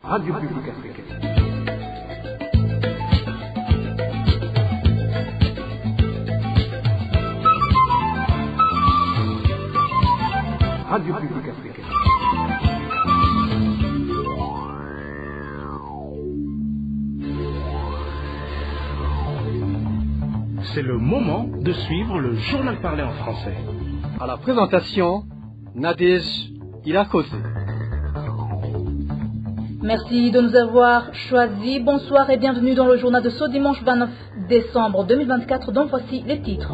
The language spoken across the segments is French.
Radio Publique Africaine. Radio Publique Africaine. C'est le moment de suivre le journal parlé en français. À la présentation, Nadège Ilakose. Merci de nous avoir choisis. Bonsoir et bienvenue dans le journal de ce dimanche 29 décembre 2024, dont voici les titres.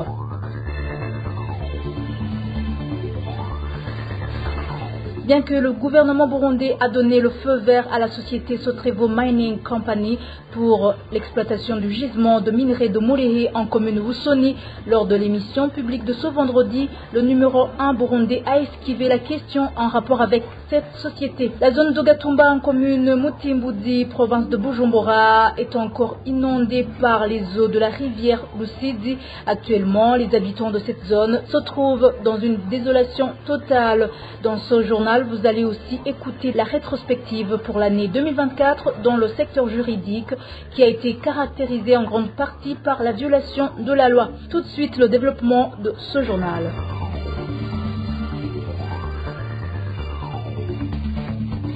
Bien que le gouvernement burundais a donné le feu vert à la société Sotrevo Mining Company pour l'exploitation du gisement de minerais de Mulehe en commune Wusoni, lors de l'émission publique de ce vendredi, le numéro 1 burundais a esquivé la question en rapport avec cette société. La zone de Gatumba en commune Mutimboudi, province de Bujumbura, est encore inondée par les eaux de la rivière Lusidi. Actuellement, les habitants de cette zone se trouvent dans une désolation totale. Dans ce journal, vous allez aussi écouter la rétrospective pour l'année 2024 dans le secteur juridique qui a été caractérisé en grande partie par la violation de la loi. Tout de suite, le développement de ce journal.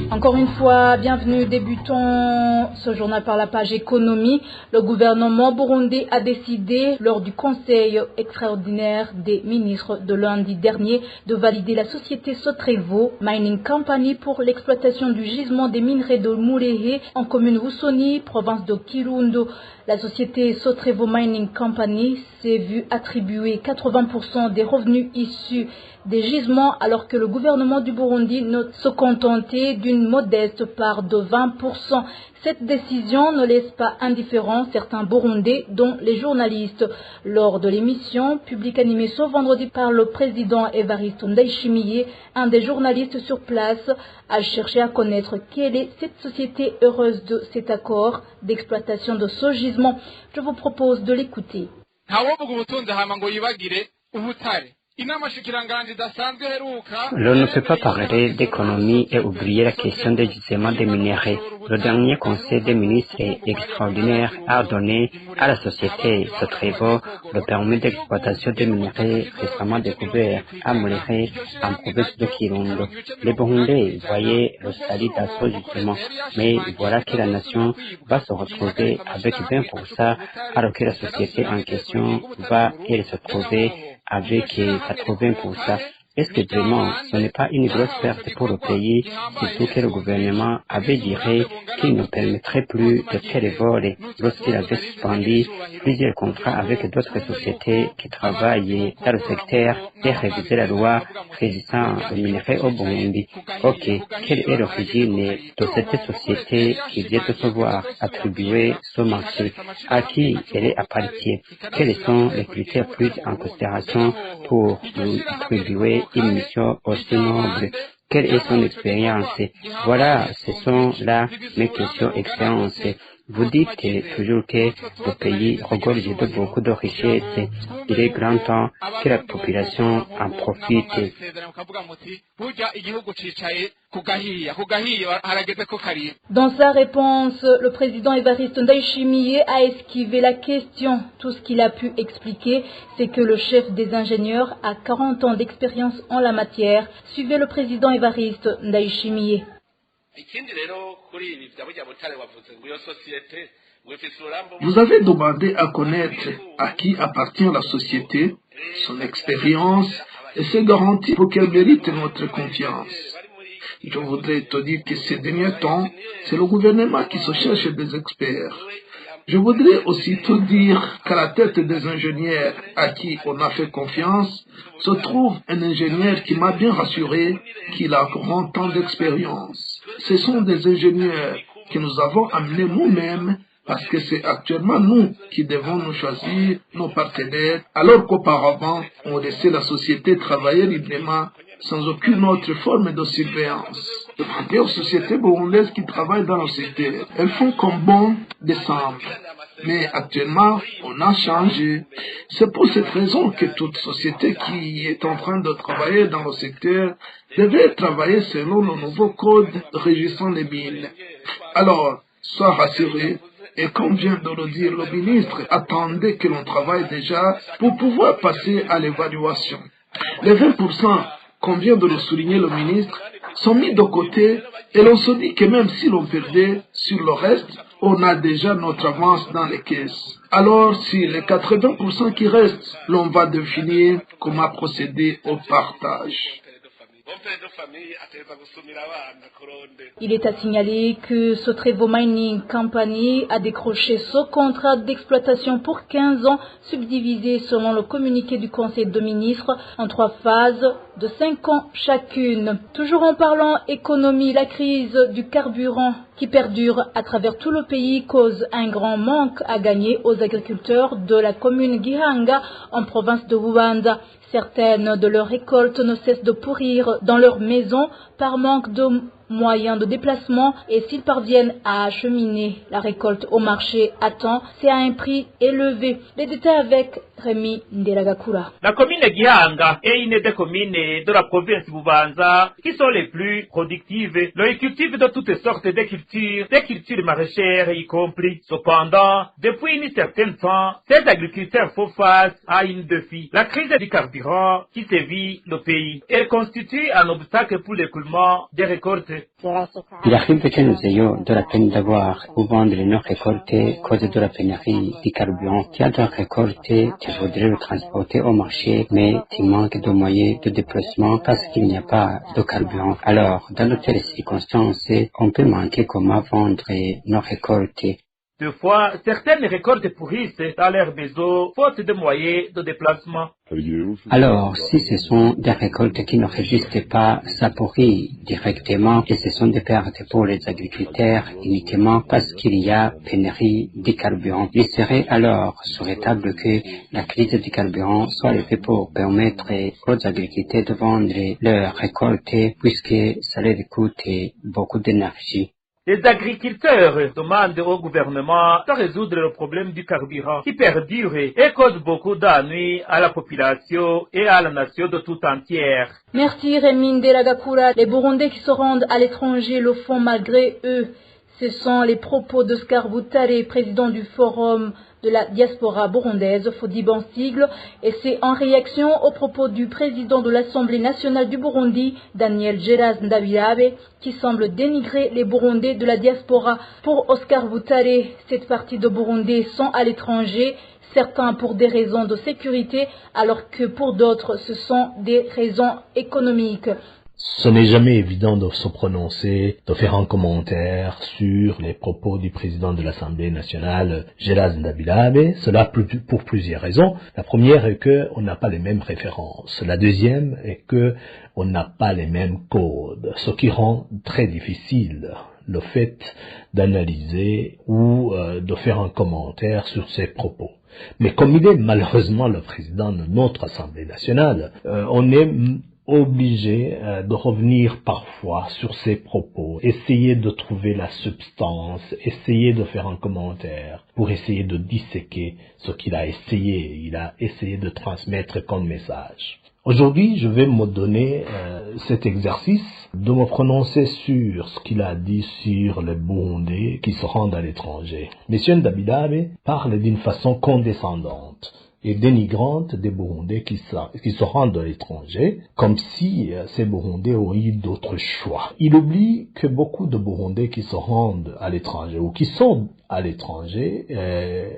Encore une fois, bienvenue. Débutons ce journal par la page économie. Le gouvernement burundais a décidé, lors du conseil extraordinaire des ministres de lundi dernier, de valider la société Sotrevo Mining Company pour l'exploitation du gisement des minerais de Mulehe en commune Wusoni, province de Kirundo. La société Sotrevo Mining Company s'est vue attribuer 80% des revenus issus des gisements, alors que le gouvernement du Burundi ne se contentait d'une modeste part de 20%. Cette décision ne laisse pas indifférents certains Burundais, dont les journalistes. Lors de l'émission publique animée ce vendredi par le président Evariste Ndayishimiye, un des journalistes sur place a cherché à connaître quelle est cette société heureuse de cet accord d'exploitation de ce gisement. Je vous propose de l'écouter. On ne peut pas parler d'économie et oublier la question des gisements des minerais. Le dernier conseil des ministres extraordinaire a donné à la société Sotrevo le permis d'exploitation des minerais récemment découverts à Mulehe, en province de Kirundo. Les Burundais voyaient le salut d'assaut justement, mais voilà que la nation va se retrouver avec 20%, alors que la société en question va elle se trouver avec 80%. Est-ce que vraiment ce n'est pas une grosse perte pour le pays, surtout que le gouvernement avait dit qu'il ne permettrait plus de tels vols lorsqu'il avait suspendu plusieurs contrats avec d'autres sociétés qui travaillent dans le secteur et réviser la loi régissant le minerai au Burundi? Ok, quelle est l'origine de cette société qui vient de se voir attribuer ce marché? À qui elle appartient? Quels sont les critères pris en considération pour lui attribuer une mission aussi noble? Quelle est son expérience? Voilà, ce sont là mes questions expériences. Vous dites toujours que le pays regorge de beaucoup de richesses. Il est grand temps que la population en profite. Dans sa réponse, le président Evariste Ndayishimiye a esquivé la question. Tout ce qu'il a pu expliquer, c'est que le chef des ingénieurs a 40 ans d'expérience en la matière. Suivez le président Evariste Ndayishimiye. Vous avez demandé à connaître à qui appartient la société, son expérience et ses garanties pour qu'elle mérite notre confiance. Je voudrais te dire que ces derniers temps, c'est le gouvernement qui se cherche des experts. Je voudrais aussi te dire qu'à la tête des ingénieurs à qui on a fait confiance se trouve un ingénieur qui m'a bien rassuré qu'il a 40 ans d'expérience. Ce sont des ingénieurs que nous avons amenés nous-mêmes parce que c'est actuellement nous qui devons nous choisir nos partenaires, alors qu'auparavant, on laissait la société travailler librement sans aucune autre forme de surveillance. Demandez aux sociétés burundaises qui travaillent dans le secteur. Elles font comme bon décembre. Mais actuellement, on a changé. C'est pour cette raison que toute société qui est en train de travailler dans le secteur devait travailler selon le nouveau code régissant les mines. Alors, sois rassuré, et comme vient de le dire le ministre, attendez que l'on travaille déjà pour pouvoir passer à l'évaluation. Les 20%, comme vient de le souligner le ministre, sont mis de côté et l'on se dit que même si l'on perdait sur le reste, on a déjà notre avance dans les caisses. Alors, si les 80% qui restent, l'on va définir comment procéder au partage. Il est à signaler que Sotrevo Mining Company a décroché ce contrat d'exploitation pour 15 ans, subdivisé selon le communiqué du Conseil de ministres en 3 phases de 5 ans chacune. Toujours en parlant économie, la crise du carburant qui perdure à travers tout le pays cause un grand manque à gagner aux agriculteurs de la commune Gihanga en province de Bubanza. Certaines de leurs récoltes ne cessent de pourrir dans leurs maisons par manque de moyens de déplacement et s'ils parviennent à acheminer la récolte au marché à temps, c'est à un prix élevé. Les détails avec Rémi Ndelagakura. La commune de Gihanga est une des communes de la province Bubanza qui sont les plus productives. Le cultive de toutes sortes de cultures, des cultures maraîchères y compris. Cependant, depuis un certain temps, ces agriculteurs font face à une défi, la crise du carburant qui sévit le pays. Elle constitue un obstacle pour l'écoulement des récoltes. Il arrive que nous ayons de la peine d'avoir ou vendre nos récoltes à cause de la pénurie du carburant. Tu as de récolter, tu voudrais le transporter au marché, mais tu manques de moyens de déplacement parce qu'il n'y a pas de carburant. Alors, dans de telles circonstances, on peut manquer comment vendre nos récoltes. Deux fois, certaines récoltes pourrissent dans leurs maisons, faute de moyens de déplacement. Alors, si ce sont des récoltes qui ne résistent pas, ça pourrit directement et ce sont des pertes pour les agriculteurs uniquement parce qu'il y a pénurie de carburant. Il serait alors souhaitable que la crise du carburant soit levée pour permettre aux agriculteurs de vendre leurs récoltes puisque ça leur coûte beaucoup d'énergie. Les agriculteurs demandent au gouvernement de résoudre le problème du carburant qui perdure et cause beaucoup d'ennuis à la population et à la nation de tout entière. Merci Rémi Ndelagakura. Les Burundais qui se rendent à l'étranger le font malgré eux. Ce sont les propos d'Oscar Boutare, président du Forum de la diaspora burundaise, FODIB en sigle, et c'est en réaction aux propos du président de l'Assemblée nationale du Burundi, Daniel Geraz Ndabirabe, qui semble dénigrer les Burundais de la diaspora. Pour Oscar Boutare, cette partie de Burundais sont à l'étranger, certains pour des raisons de sécurité, alors que pour d'autres, ce sont des raisons économiques. Ce n'est jamais évident de se prononcer, de faire un commentaire sur les propos du président de l'Assemblée nationale, Geraz Ndabirabe. Cela pour plusieurs raisons. La première est qu'on n'a pas les mêmes références. La deuxième est qu'on n'a pas les mêmes codes, ce qui rend très difficile le fait d'analyser ou de faire un commentaire sur ces propos. Mais comme il est malheureusement le président de notre Assemblée nationale, on est obligé de revenir parfois sur ses propos, essayer de trouver la substance, essayer de faire un commentaire pour essayer de disséquer ce qu'il a essayé. Il a essayé de transmettre comme message. Aujourd'hui, je vais me donner cet exercice de me prononcer sur ce qu'il a dit sur les Burundais qui se rendent à l'étranger. Monsieur Ndabirabe parle d'une façon condescendante et dénigrante des Burundais qui se rendent à l'étranger, comme si ces Burundais auraient eu d'autres choix. Il oublie que beaucoup de Burundais qui se rendent à l'étranger ou qui sont à l'étranger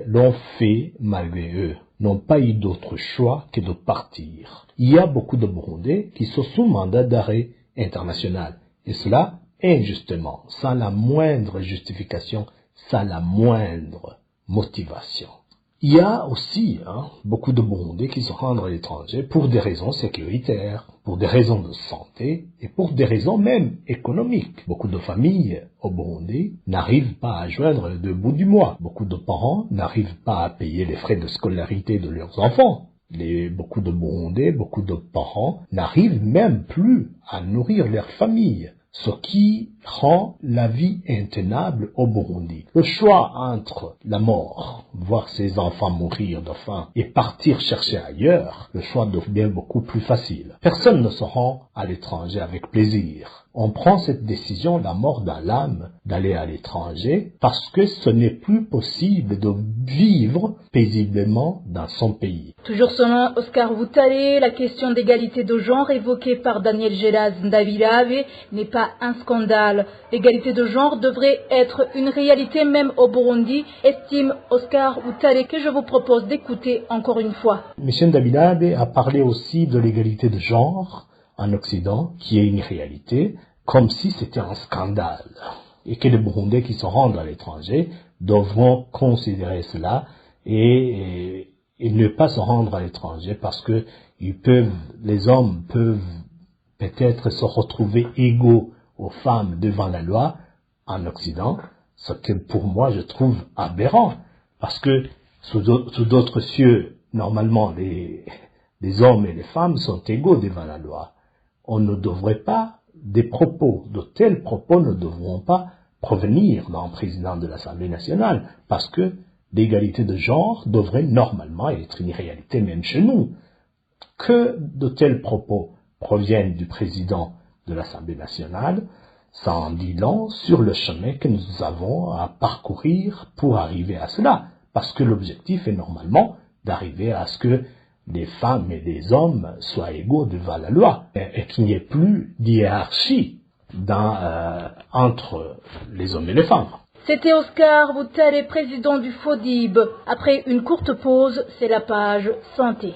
l'ont fait malgré eux, n'ont pas eu d'autre choix que de partir. Il y a beaucoup de Burundais qui sont sous mandat d'arrêt international, et cela injustement, sans la moindre justification, sans la moindre motivation. Il y a aussi beaucoup de Burundais qui se rendent à l'étranger pour des raisons sécuritaires, pour des raisons de santé et pour des raisons même économiques. Beaucoup de familles au Burundi n'arrivent pas à joindre les deux bouts du mois. Beaucoup de parents n'arrivent pas à payer les frais de scolarité de leurs enfants. Beaucoup de Burundais, beaucoup de parents n'arrivent même plus à nourrir leur famille, ce qui rend la vie intenable au Burundi. Le choix entre la mort, voir ses enfants mourir de faim, et partir chercher ailleurs, le choix devient beaucoup plus facile. Personne ne se rend à l'étranger avec plaisir. On prend cette décision, la mort dans l'âme, d'aller à l'étranger, parce que ce n'est plus possible de vivre paisiblement dans son pays. Toujours selon Oscar Boutale, la question d'égalité de genre évoquée par Daniel Gelaz Ndabilave n'est pas un scandale. L'égalité de genre devrait être une réalité même au Burundi, estime Oscar Boutale, que je vous propose d'écouter encore une fois. M. Ndabilave a parlé aussi de l'égalité de genre en Occident, qui est une réalité, comme si c'était un scandale, et que les Burundais qui se rendent à l'étranger devront considérer cela et ne pas se rendre à l'étranger parce que les hommes peuvent peut-être se retrouver égaux aux femmes devant la loi en Occident, ce que pour moi je trouve aberrant, parce que sous d'autres cieux, normalement les hommes et les femmes sont égaux devant la loi. On ne devrait pas, de tels propos ne devront pas provenir d'un président de l'Assemblée nationale, parce que l'égalité de genre devrait normalement être une réalité même chez nous. Que de tels propos proviennent du président de l'Assemblée nationale, ça en dit long sur le chemin que nous avons à parcourir pour arriver à cela, parce que l'objectif est normalement d'arriver à ce que les femmes et les hommes soient égaux devant la loi et qu'il n'y ait plus d'hiérarchie entre les hommes et les femmes. C'était Oscar Boutale, président du FODIB. Après une courte pause, c'est la page santé.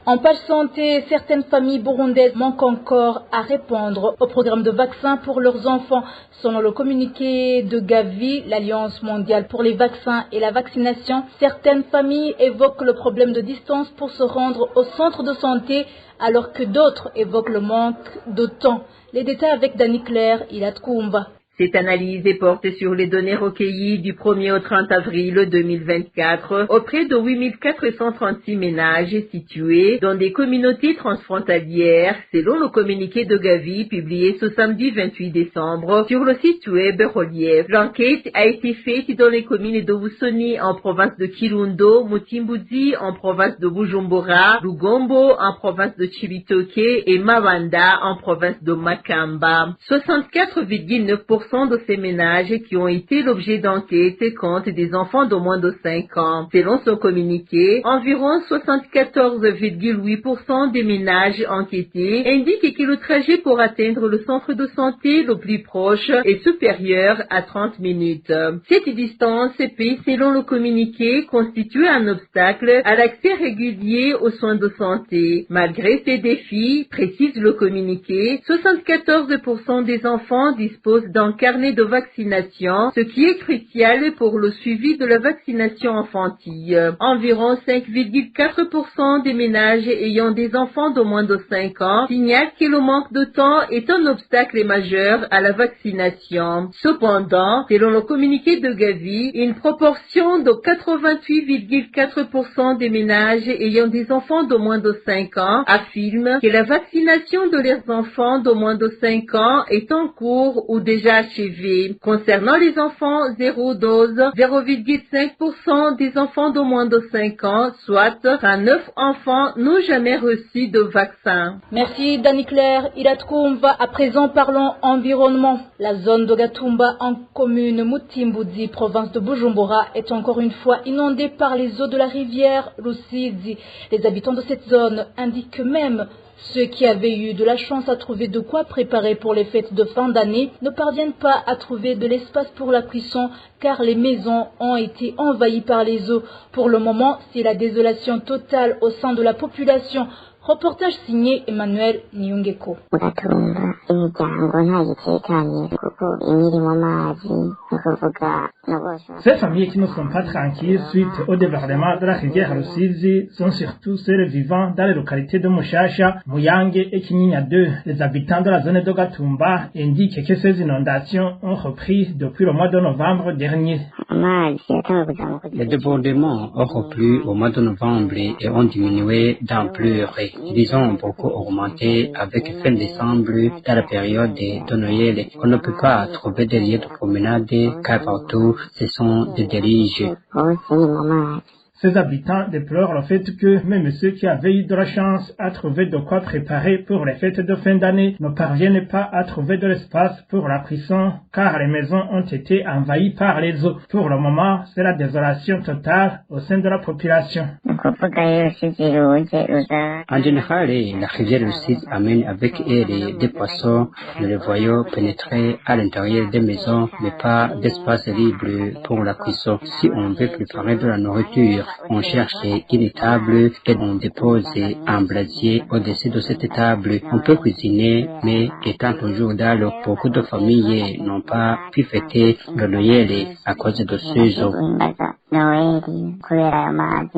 En page santé, certaines familles burundaises manquent encore à répondre au programme de vaccins pour leurs enfants. Selon le communiqué de Gavi, l'Alliance mondiale pour les vaccins et la vaccination, certaines familles évoquent le problème de distance pour se rendre au centre de santé, alors que d'autres évoquent le manque de temps. Les détails avec Dani Claire, Ilat Koumba. Cette analyse est portée sur les données recueillies du 1er au 30 avril 2024 auprès de 8436 ménages situés dans des communautés transfrontalières, selon le communiqué de Gavi publié ce samedi 28 décembre sur le site web Relief. L'enquête a été faite dans les communes de Wusoni en province de Kirundo, Mutimbuzi en province de Bujumbura, Lugombo en province de Chibitoke et Mawanda en province de Makamba. 64,9% de ces ménages qui ont été l'objet d'enquête comptent des enfants de moins de 5 ans. Selon son communiqué, environ 74,8% des ménages enquêtés indiquent que le trajet pour atteindre le centre de santé le plus proche est supérieur à 30 minutes. Cette distance peut, selon le communiqué, constituer un obstacle à l'accès régulier aux soins de santé. Malgré ces défis, précise le communiqué, 74% des enfants disposent d'un carnet de vaccination, ce qui est crucial pour le suivi de la vaccination infantile. Environ 5,4% des ménages ayant des enfants de moins de 5 ans signalent que le manque de temps est un obstacle majeur à la vaccination. Cependant, selon le communiqué de Gavi, une proportion de 88,4% des ménages ayant des enfants de moins de 5 ans affirment que la vaccination de leurs enfants de moins de 5 ans est en cours ou déjà achevée. Concernant les enfants 0 dose, 0,5% des enfants de moins de 5 ans, soit 39 enfants, n'ont jamais reçu de vaccin. Merci Dani Claire. Ilatkoumba, à présent parlons environnement. La zone de Gatumba en commune Mutimbuzi, province de Bujumbura, est encore une fois inondée par les eaux de la rivière Rusizi. Les habitants de cette zone indiquent que même ceux qui avaient eu de la chance à trouver de quoi préparer pour les fêtes de fin d'année ne parviennent pas à trouver de l'espace pour la cuisson car les maisons ont été envahies par les eaux. Pour le moment, c'est la désolation totale au sein de la population. Reportage signé Emmanuel Niungeko. Ces familles qui ne sont pas tranquilles suite au débordement de la rivière Rusizi sont surtout celles vivant dans les localités de Mushasha, Muyange et Kinyinya 2. Les habitants de la zone de Gatumba indiquent que ces inondations ont repris depuis le mois de novembre dernier. Les débordements ont repris au mois de novembre et ont diminué d'ampleur. Ils ont beaucoup augmenté avec fin décembre dans la période de Noël. On ne peut pas trouver des lieux de promenade car partout ce sont des diriges. Ces habitants déplorent le fait que même ceux qui avaient eu de la chance à trouver de quoi préparer pour les fêtes de fin d'année ne parviennent pas à trouver de l'espace pour la cuisson car les maisons ont été envahies par les eaux. Pour le moment, c'est la désolation totale au sein de la population. En général, la rivière Rusizi amène avec elle des poissons. Nous les voyons pénétrer à l'intérieur des maisons, mais pas d'espace libre pour la cuisson. Si on veut préparer de la nourriture, on cherche une table et on dépose un brasier au-dessus de cette table. On peut cuisiner, mais étant toujours dans l'eau, beaucoup de familles n'ont pas pu fêter le Noël à cause de ces eaux.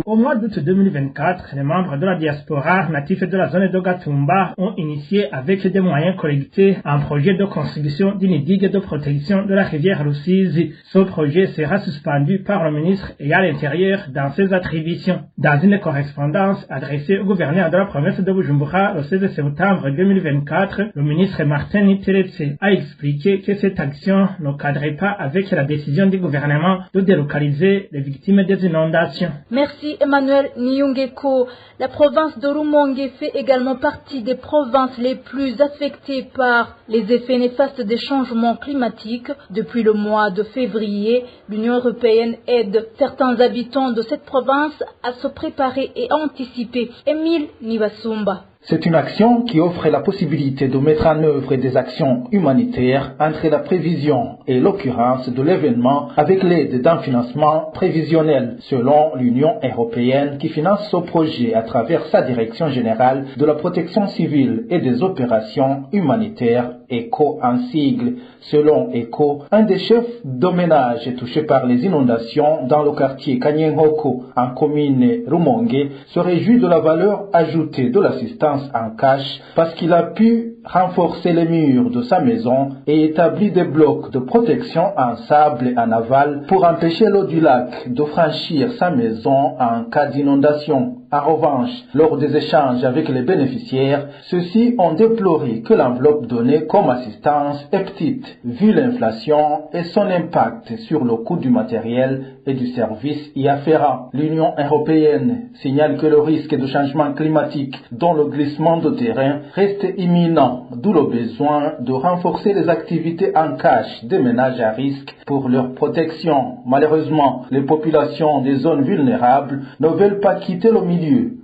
Au mois d'août 2024, les membres de la diaspora natifs de la zone de Gatumba ont initié avec des moyens collectés un projet de construction d'une digue de protection de la rivière Rusizi. Ce projet sera suspendu par le ministre et à l'intérieur dans ses attributions. Dans une correspondance adressée au gouverneur de la province de Bujumbura le 16 septembre 2024, le ministre Martin Niteretse a expliqué que cette action ne cadrait pas avec la décision du gouvernement de délocaliser les victimes des inondations. Merci Emmanuel Nyungeko. La province de Rumonge fait également partie des provinces les plus affectées par les effets néfastes des changements climatiques. Depuis le mois de février, l'Union européenne aide certains habitants de cette province à se préparer et à anticiper. Émile Nibasumba. C'est une action qui offre la possibilité de mettre en œuvre des actions humanitaires entre la prévision et l'occurrence de l'événement avec l'aide d'un financement prévisionnel selon l'Union européenne qui finance ce projet à travers sa direction générale de la protection civile et des opérations humanitaires ECHO en sigle. Selon ECHO, un des chefs de ménage touché par les inondations dans le quartier Kanyenhoko en commune Rumonge se réjouit de la valeur ajoutée de l'assistance en cash parce qu'il a pu renforcer les murs de sa maison et établir des blocs de protection en sable en aval pour empêcher l'eau du lac de franchir sa maison en cas d'inondation. En revanche, lors des échanges avec les bénéficiaires, ceux-ci ont déploré que l'enveloppe donnée comme assistance est petite, vu l'inflation et son impact sur le coût du matériel et du service y afférent. L'Union européenne signale que le risque de changement climatique, dont le glissement de terrain, reste imminent, d'où le besoin de renforcer les activités en cash des ménages à risque pour leur protection. Malheureusement, les populations des zones vulnérables ne veulent pas quitter le milieu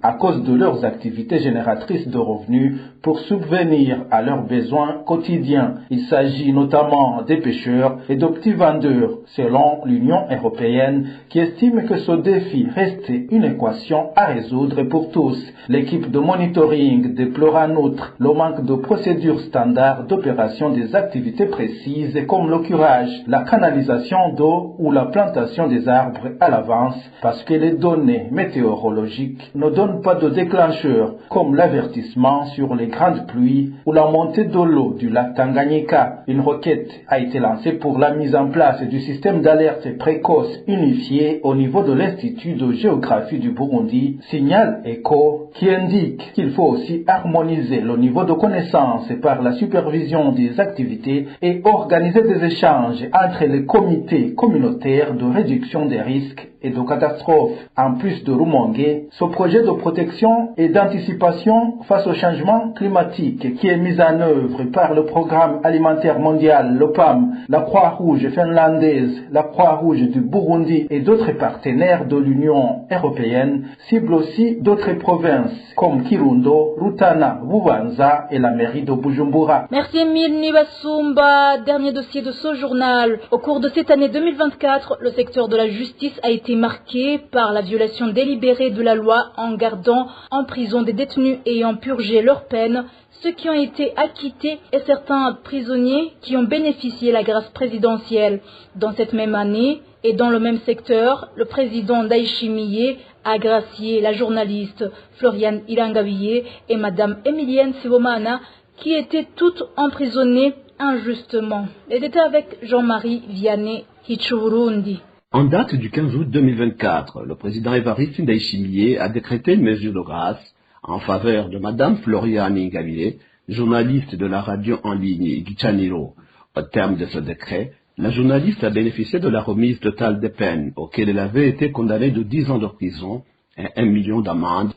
à cause de leurs activités génératrices de revenus pour subvenir à leurs besoins quotidiens. Il s'agit notamment des pêcheurs et de petits vendeurs, selon l'Union européenne, qui estime que ce défi reste une équation à résoudre pour tous. L'équipe de monitoring déplore en outre le manque de procédures standards d'opération des activités précises comme le curage, la canalisation d'eau ou la plantation des arbres à l'avance, parce que les données météorologiques ne donnent pas de déclencheur, comme l'avertissement sur les grandes pluies ou la montée de l'eau du lac Tanganyika. Une requête a été lancée pour la mise en place du système d'alerte précoce unifié au niveau de l'Institut de géographie du Burundi, signale ECHO, qui indique qu'il faut aussi harmoniser le niveau de connaissance par la supervision des activités et organiser des échanges entre les comités communautaires de réduction des risques et de catastrophes. En plus de Rumonge, ce projet de protection et d'anticipation face au changement climatique qui est mis en œuvre par le Programme alimentaire mondial, le PAM, la Croix-Rouge finlandaise, la Croix-Rouge du Burundi et d'autres partenaires de l'Union européenne cible aussi d'autres provinces comme Kirundo, Rutana, Bubanza et la mairie de Bujumbura. Merci Emile Nibasumba. Dernier dossier de ce journal. Au cours de cette année 2024, le secteur de la justice a été marqué par la violation délibérée de la loi en gardant en prison des détenus ayant purgé leur peine, ceux qui ont été acquittés et certains prisonniers qui ont bénéficié de la grâce présidentielle. Dans cette même année et dans le même secteur, le président Ndayishimiye a gracié la journaliste Floriane Irangabiye et Madame Emilienne Sibomana qui étaient toutes emprisonnées injustement. Les détails avec Jean-Marie Vianney Hichurundi. En date du 15 août 2024, le président Évariste Ndayishimiye a décrété une mesure de grâce en faveur de Madame Floriane Ingabire, journaliste de la radio en ligne Gichaniro. Au terme de ce décret, la journaliste a bénéficié de la remise totale des peines auxquelles elle avait été condamnée de 10 ans de prison et 1 million d'amende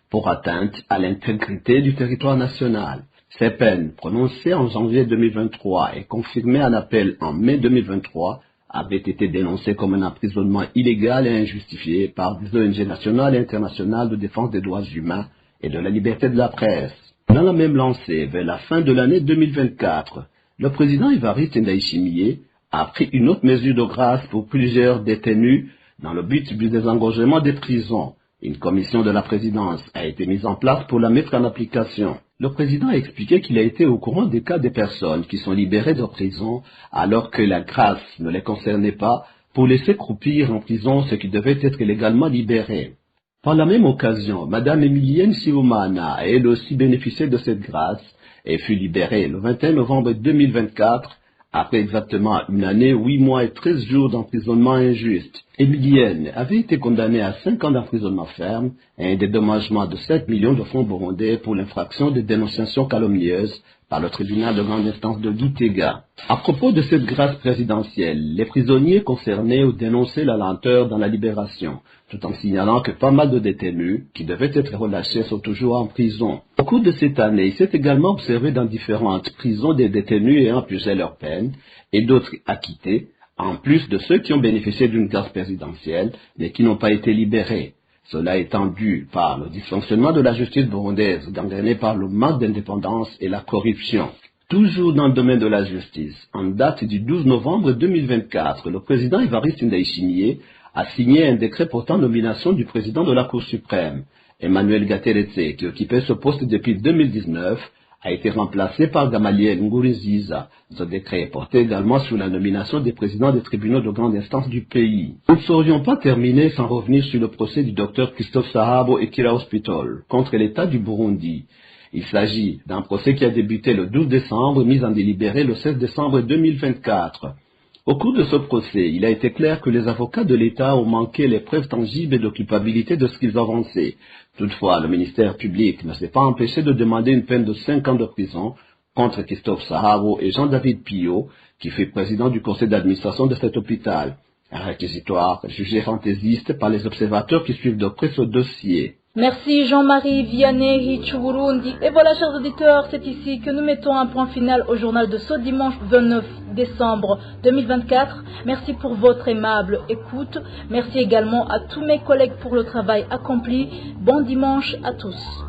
pour atteinte à l'intégrité du territoire national. Ces peines, prononcées en janvier 2023 et confirmées en appel en mai 2023, avaient été dénoncées comme un emprisonnement illégal et injustifié par des ONG nationales et internationales de défense des droits humains et de la liberté de la presse. Dans la même lancée, vers la fin de l'année 2024, le président Évariste Ndayishimiye a pris une autre mesure de grâce pour plusieurs détenus dans le but du désengorgement des prisons. Une commission de la présidence a été mise en place pour la mettre en application. Le président a expliqué qu'il a été au courant des cas des personnes qui sont libérées de prison alors que la grâce ne les concernait pas pour laisser croupir en prison ceux qui devaient être légalement libérés. Par la même occasion, Madame Emilienne Siumana a elle aussi bénéficié de cette grâce et fut libérée le 21 novembre 2024 après exactement 1 année, 8 mois et 13 jours d'emprisonnement injuste. Emilienne avait été condamnée à 5 ans d'emprisonnement ferme et un dédommagement de 7 millions de francs burundais pour l'infraction de dénonciation calomnieuse par le tribunal de grande instance de Gitega. À propos de cette grâce présidentielle, les prisonniers concernés ont dénoncé la lenteur dans la libération, tout en signalant que pas mal de détenus qui devaient être relâchés sont toujours en prison. Au cours de cette année, il s'est également observé dans différentes prisons des détenus ayant purgé leur peine et d'autres acquittés, en plus de ceux qui ont bénéficié d'une grâce présidentielle mais qui n'ont pas été libérés. Cela étant dû par le dysfonctionnement de la justice burundaise, gangrénée par le manque d'indépendance et la corruption. Toujours dans le domaine de la justice, en date du 12 novembre 2024, le président Évariste Ndayishimiye a signé un décret portant nomination du président de la Cour suprême. Emmanuel Gateretse, qui occupait ce poste depuis 2019, a été remplacé par Gamaliel Ngourinziza. Ce décret portait également sur la nomination des présidents des tribunaux de grande instance du pays. Nous ne saurions pas terminer sans revenir sur le procès du docteur Christophe Sahabo et Kira Hospital contre l'État du Burundi. Il s'agit d'un procès qui a débuté le 12 décembre, mis en délibéré le 16 décembre 2024. Au cours de ce procès, il a été clair que les avocats de l'État ont manqué les preuves tangibles de culpabilité de ce qu'ils avançaient. Toutefois, le ministère public ne s'est pas empêché de demander une peine de 5 ans de prison contre Christophe Sahabo et Jean-David Pillot, qui fut président du conseil d'administration de cet hôpital. Un réquisitoire jugé fantaisiste par les observateurs qui suivent de près ce dossier. Merci Jean-Marie Vianney Hichu-Burundi. Et voilà, chers auditeurs, c'est ici que nous mettons un point final au journal de ce dimanche 29 décembre 2024. Merci pour votre aimable écoute. Merci également à tous mes collègues pour le travail accompli. Bon dimanche à tous.